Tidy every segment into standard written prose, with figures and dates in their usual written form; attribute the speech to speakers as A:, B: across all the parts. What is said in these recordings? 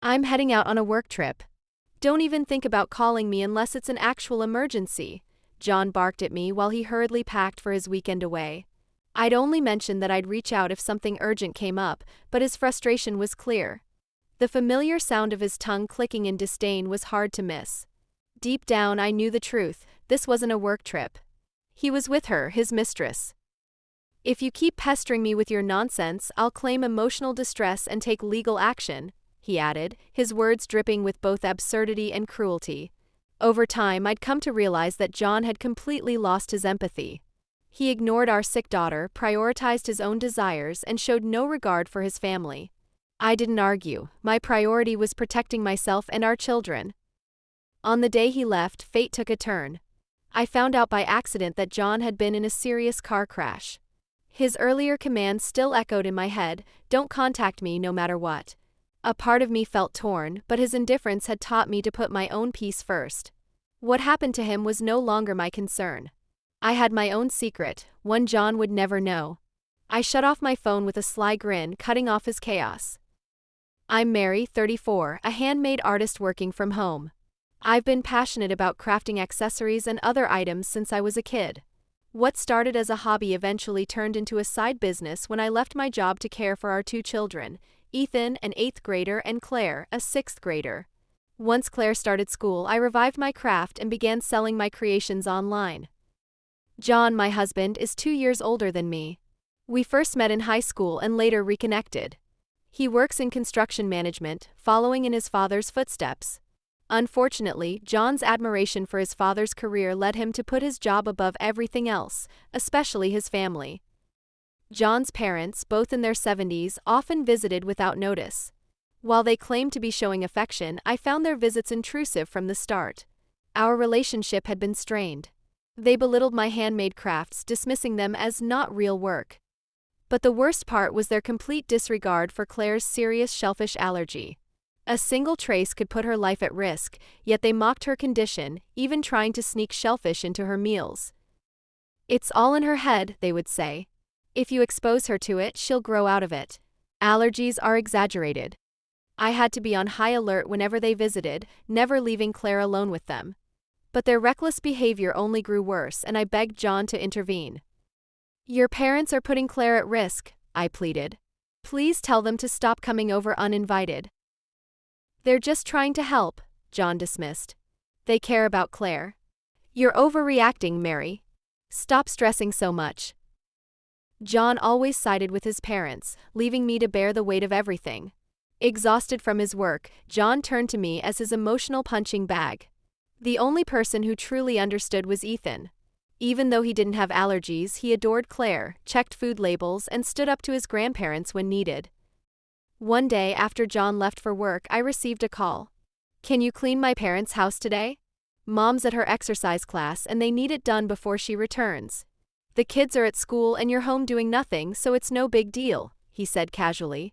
A: I'm heading out on a work trip. Don't even think about calling me unless it's an actual emergency, John barked at me while he hurriedly packed for his weekend away. I'd only mentioned that I'd reach out if something urgent came up, but his frustration was clear. The familiar sound of his tongue clicking in disdain was hard to miss. Deep down, I knew the truth. This wasn't a work trip. He was with her, his mistress. If you keep pestering me with your nonsense, I'll claim emotional distress and take legal action, he added, his words dripping with both absurdity and cruelty. Over time, I'd come to realize that John had completely lost his empathy. He ignored our sick daughter, prioritized his own desires, and showed no regard for his family. I didn't argue. My priority was protecting myself and our children. On the day he left, fate took a turn. I found out by accident that John had been in a serious car crash. His earlier command still echoed in my head, "Don't contact me no matter what." A part of me felt torn, but his indifference had taught me to put my own peace first. What happened to him was no longer my concern. I had my own secret, one John would never know. I shut off my phone with a sly grin, cutting off his chaos. I'm Mary, 34, a handmade artist working from home. I've been passionate about crafting accessories and other items since I was a kid. What started as a hobby eventually turned into a side business when I left my job to care for our 2 children, Ethan, an 8th grader, and Claire, a 6th grader. Once Claire started school, I revived my craft and began selling my creations online. John, my husband, is 2 years older than me. We first met in high school and later reconnected. He works in construction management, following in his father's footsteps. Unfortunately, John's admiration for his father's career led him to put his job above everything else, especially his family. John's parents, both in their 70s, often visited without notice. While they claimed to be showing affection, I found their visits intrusive from the start. Our relationship had been strained. They belittled my handmade crafts, dismissing them as not real work. But the worst part was their complete disregard for Claire's serious shellfish allergy. A single trace could put her life at risk, yet they mocked her condition, even trying to sneak shellfish into her meals. "It's all in her head," they would say. "If you expose her to it, she'll grow out of it. Allergies are exaggerated." I had to be on high alert whenever they visited, never leaving Claire alone with them. But their reckless behavior only grew worse, and I begged John to intervene. "Your parents are putting Claire at risk," I pleaded. "Please tell them to stop coming over uninvited." "They're just trying to help," John dismissed. "They care about Claire." "You're overreacting, Mary. Stop stressing so much." John always sided with his parents, leaving me to bear the weight of everything. Exhausted from his work, John turned to me as his emotional punching bag. The only person who truly understood was Ethan. Even though he didn't have allergies, he adored Claire, checked food labels, and stood up to his grandparents when needed. One day after John left for work, I received a call. "Can you clean my parents' house today? Mom's at her exercise class and they need it done before she returns. The kids are at school and you're home doing nothing, so it's no big deal," he said casually.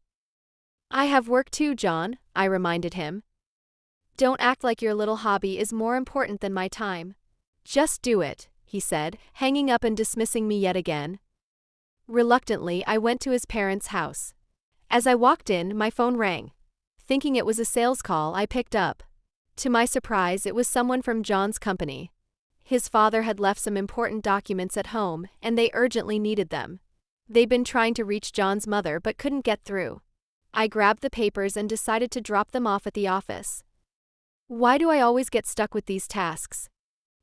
A: "I have work too, John," I reminded him. "Don't act like your little hobby is more important than my time." "Just do it," he said, hanging up and dismissing me yet again. Reluctantly, I went to his parents' house. As I walked in, my phone rang. Thinking it was a sales call, I picked up. To my surprise, it was someone from John's company. His father had left some important documents at home, and they urgently needed them. They'd been trying to reach John's mother but couldn't get through. I grabbed the papers and decided to drop them off at the office. Why do I always get stuck with these tasks?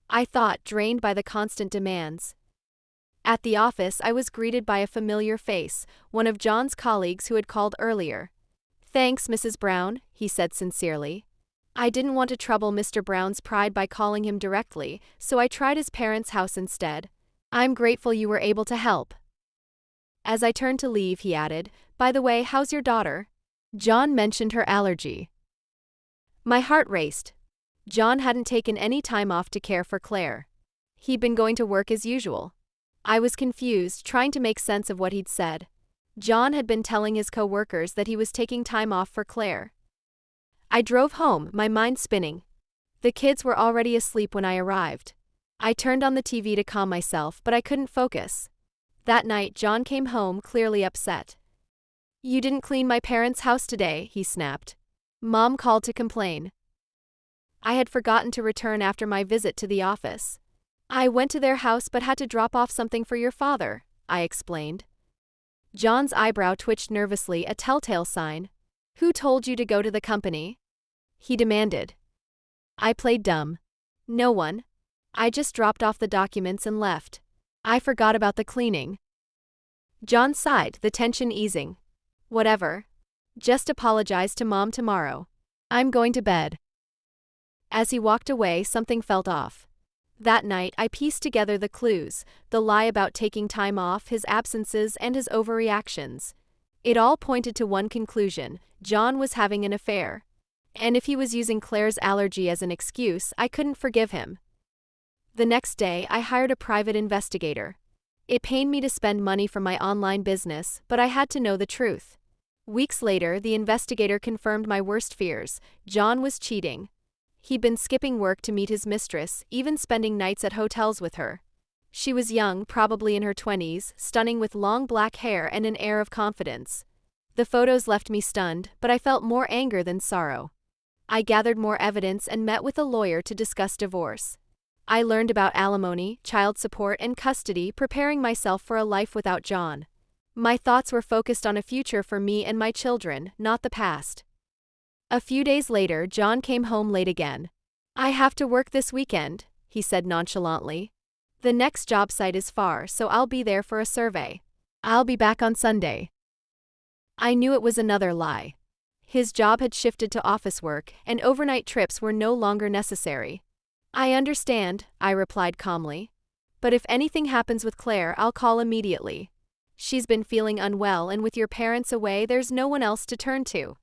A: I thought, drained by the constant demands. At the office, I was greeted by a familiar face, one of John's colleagues who had called earlier. "Thanks, Mrs. Brown," he said sincerely. I didn't want to trouble Mr. Brown's pride by calling him directly, so I tried his parents' house instead. "I'm grateful you were able to help." As I turned to leave, he added, "By the way, how's your daughter?" John mentioned her allergy. My heart raced. John hadn't taken any time off to care for Claire. He'd been going to work as usual. I was confused, trying to make sense of what he'd said. John had been telling his co-workers that he was taking time off for Claire. I drove home, my mind spinning. The kids were already asleep when I arrived. I turned on the TV to calm myself, but I couldn't focus. That night, John came home, clearly upset. "You didn't clean my parents' house today," he snapped. Mom called to complain. I had forgotten to return after my visit to the office. I went to their house but had to drop off something for your father, I explained. John's eyebrow twitched nervously, a telltale sign. Who told you to go to the company? He demanded. I played dumb. No one. I just dropped off the documents and left. I forgot about the cleaning. John sighed, the tension easing. Whatever. Just apologize to Mom tomorrow. I'm going to bed. As he walked away, something felt off. That night, I pieced together the clues, the lie about taking time off, his absences, and his overreactions. It all pointed to one conclusion: John was having an affair. And if he was using Claire's allergy as an excuse, I couldn't forgive him. The next day, I hired a private investigator. It pained me to spend money from my online business, but I had to know the truth. Weeks later, the investigator confirmed my worst fears: John was cheating. He'd been skipping work to meet his mistress, even spending nights at hotels with her. She was young, probably in her 20s, stunning with long black hair and an air of confidence. The photos left me stunned, but I felt more anger than sorrow. I gathered more evidence and met with a lawyer to discuss divorce. I learned about alimony, child support, and custody, preparing myself for a life without John. My thoughts were focused on a future for me and my children, not the past. A few days later, John came home late again. I have to work this weekend, he said nonchalantly. The next job site is far, so I'll be there for a survey. I'll be back on Sunday. I knew it was another lie. His job had shifted to office work, and overnight trips were no longer necessary. I understand, I replied calmly. But if anything happens with Claire, I'll call immediately. She's been feeling unwell, and with your parents away, there's no one else to turn to.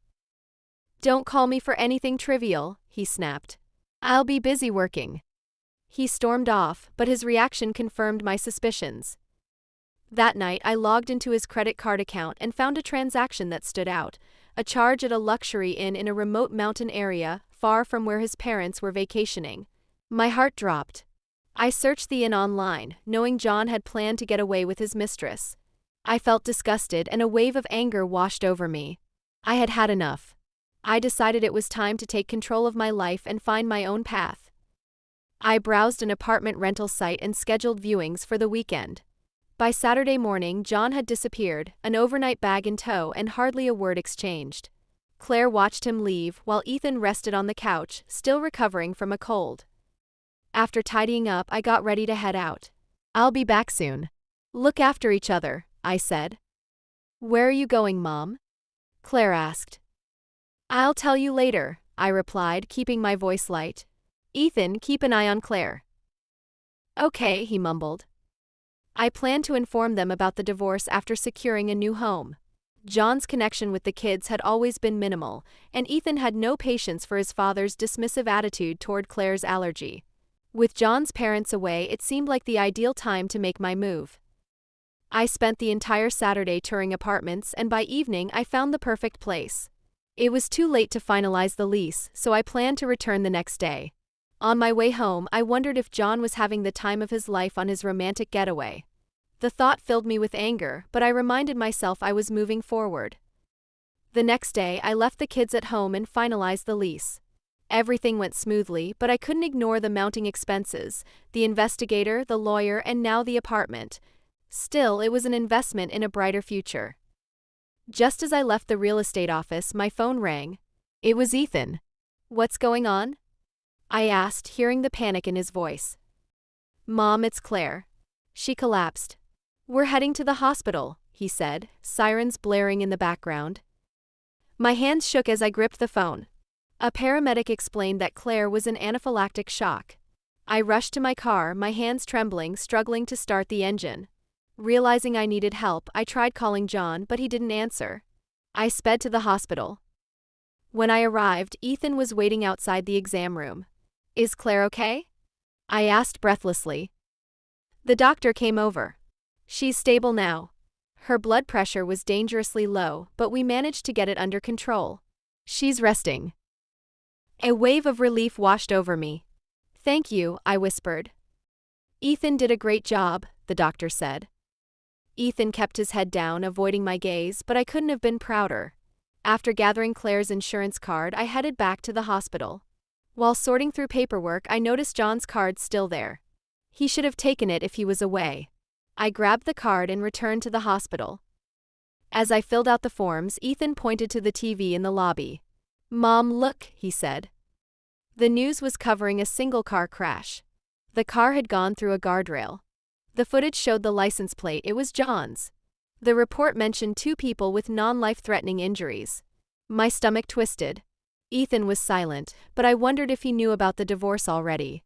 A: Don't call me for anything trivial, he snapped. I'll be busy working. He stormed off, but his reaction confirmed my suspicions. That night, I logged into his credit card account and found a transaction that stood out: a charge at a luxury inn in a remote mountain area, far from where his parents were vacationing. My heart dropped. I searched the inn online, knowing John had planned to get away with his mistress. I felt disgusted, and a wave of anger washed over me. I had had enough. I decided it was time to take control of my life and find my own path. I browsed an apartment rental site and scheduled viewings for the weekend. By Saturday morning, John had disappeared, an overnight bag in tow, and hardly a word exchanged. Claire watched him leave, while Ethan rested on the couch, still recovering from a cold. After tidying up, I got ready to head out. I'll be back soon. Look after each other, I said. Where are you going, Mom? Claire asked. I'll tell you later, I replied, keeping my voice light. Ethan, keep an eye on Claire. Okay, he mumbled. I planned to inform them about the divorce after securing a new home. John's connection with the kids had always been minimal, and Ethan had no patience for his father's dismissive attitude toward Claire's allergy. With John's parents away, it seemed like the ideal time to make my move. I spent the entire Saturday touring apartments, and by evening I found the perfect place. It was too late to finalize the lease, so I planned to return the next day. On my way home, I wondered if John was having the time of his life on his romantic getaway. The thought filled me with anger, but I reminded myself I was moving forward. The next day, I left the kids at home and finalized the lease. Everything went smoothly, but I couldn't ignore the mounting expenses: the investigator, the lawyer, and now the apartment. Still, it was an investment in a brighter future. Just as I left the real estate office, my phone rang. It was Ethan. What's going on? I asked, hearing the panic in his voice. Mom, it's Claire. She collapsed. We're heading to the hospital, he said, sirens blaring in the background. My hands shook as I gripped the phone. A paramedic explained that Claire was in anaphylactic shock. I rushed to my car, my hands trembling, struggling to start the engine. Realizing I needed help, I tried calling John, but he didn't answer. I sped to the hospital. When I arrived, Ethan was waiting outside the exam room. Is Claire okay? I asked breathlessly. The doctor came over. She's stable now. Her blood pressure was dangerously low, but we managed to get it under control. She's resting. A wave of relief washed over me. Thank you, I whispered. Ethan did a great job, the doctor said. Ethan kept his head down, avoiding my gaze, but I couldn't have been prouder. After gathering Claire's insurance card, I headed back to the hospital. While sorting through paperwork, I noticed John's card still there. He should have taken it if he was away. I grabbed the card and returned to the hospital. As I filled out the forms, Ethan pointed to the TV in the lobby. "Mom, look," he said. The news was covering a single car crash. The car had gone through a guardrail. The footage showed the license plate. It was John's. The report mentioned 2 people with non-life-threatening injuries. My stomach twisted. Ethan was silent, but I wondered if he knew about the divorce already.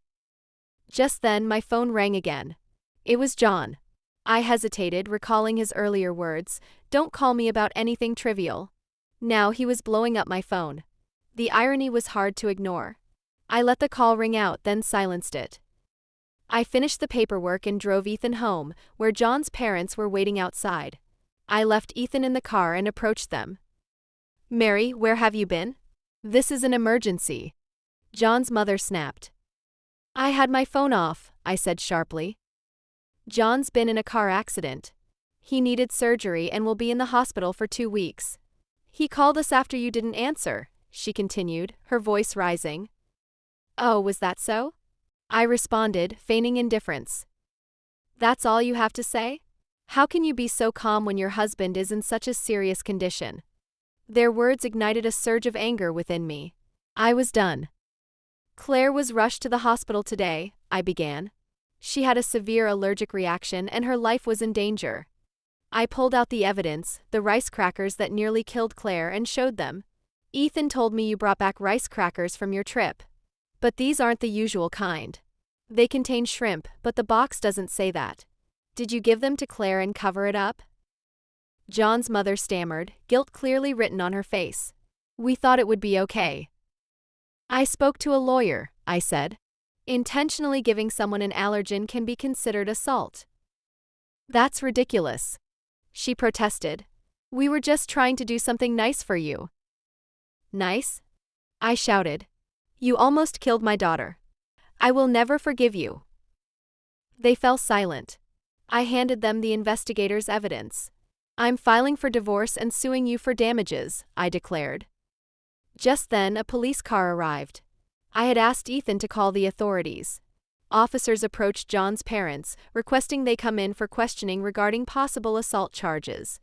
A: Just then, my phone rang again. It was John. I hesitated, recalling his earlier words, "Don't call me about anything trivial." Now he was blowing up my phone. The irony was hard to ignore. I let the call ring out, then silenced it. I finished the paperwork and drove Ethan home, where John's parents were waiting outside. I left Ethan in the car and approached them. "Mary, where have you been?" "This is an emergency," John's mother snapped. "I had my phone off," I said sharply. "John's been in a car accident. He needed surgery and will be in the hospital for 2 weeks. He called us after you didn't answer," she continued, her voice rising. "Oh, was that so?" I responded, feigning indifference. "That's all you have to say? How can you be so calm when your husband is in such a serious condition?" Their words ignited a surge of anger within me. I was done. "Claire was rushed to the hospital today," I began. "She had a severe allergic reaction and her life was in danger." I pulled out the evidence, the rice crackers that nearly killed Claire, and showed them. "Ethan told me you brought back rice crackers from your trip. But these aren't the usual kind. They contain shrimp, but the box doesn't say that. Did you give them to Claire and cover it up?" John's mother stammered, guilt clearly written on her face. "We thought it would be okay." "I spoke to a lawyer," I said. "Intentionally giving someone an allergen can be considered assault." "That's ridiculous," she protested. "We were just trying to do something nice for you." "Nice?" I shouted. "You almost killed my daughter. I will never forgive you." They fell silent. I handed them the investigator's evidence. "I'm filing for divorce and suing you for damages," I declared. Just then, a police car arrived. I had asked Ethan to call the authorities. Officers approached John's parents, requesting they come in for questioning regarding possible assault charges.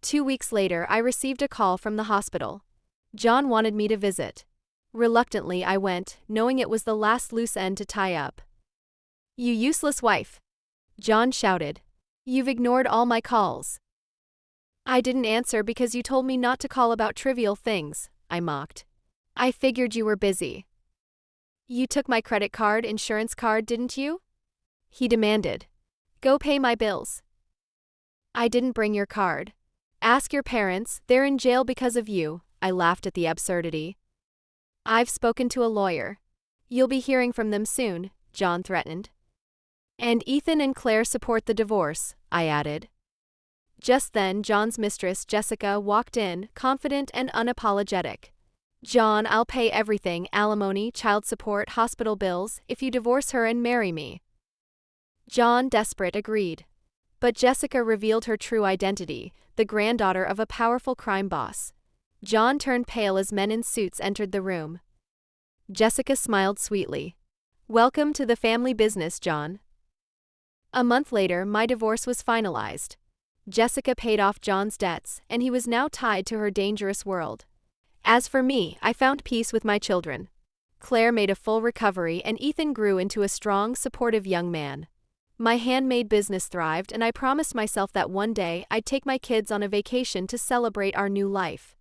A: 2 weeks later, I received a call from the hospital. John wanted me to visit. Reluctantly, I went, knowing it was the last loose end to tie up. "You useless wife!" John shouted. "You've ignored all my calls." "I didn't answer because you told me not to call about trivial things," I mocked. "I figured you were busy." "You took my credit card, insurance card, didn't you?" he demanded. "Go pay my bills." "I didn't bring your card. Ask your parents, they're in jail because of you," I laughed at the absurdity. "I've spoken to a lawyer. You'll be hearing from them soon," John threatened. "And Ethan and Claire support the divorce," I added. Just then, John's mistress, Jessica, walked in, confident and unapologetic. "John, I'll pay everything, alimony, child support, hospital bills, if you divorce her and marry me." John, desperate, agreed. But Jessica revealed her true identity, the granddaughter of a powerful crime boss. John turned pale as men in suits entered the room. Jessica smiled sweetly. "Welcome to the family business, John." A month later, my divorce was finalized. Jessica paid off John's debts, and he was now tied to her dangerous world. As for me, I found peace with my children. Claire made a full recovery, and Ethan grew into a strong, supportive young man. My handmade business thrived, and I promised myself that one day I'd take my kids on a vacation to celebrate our new life.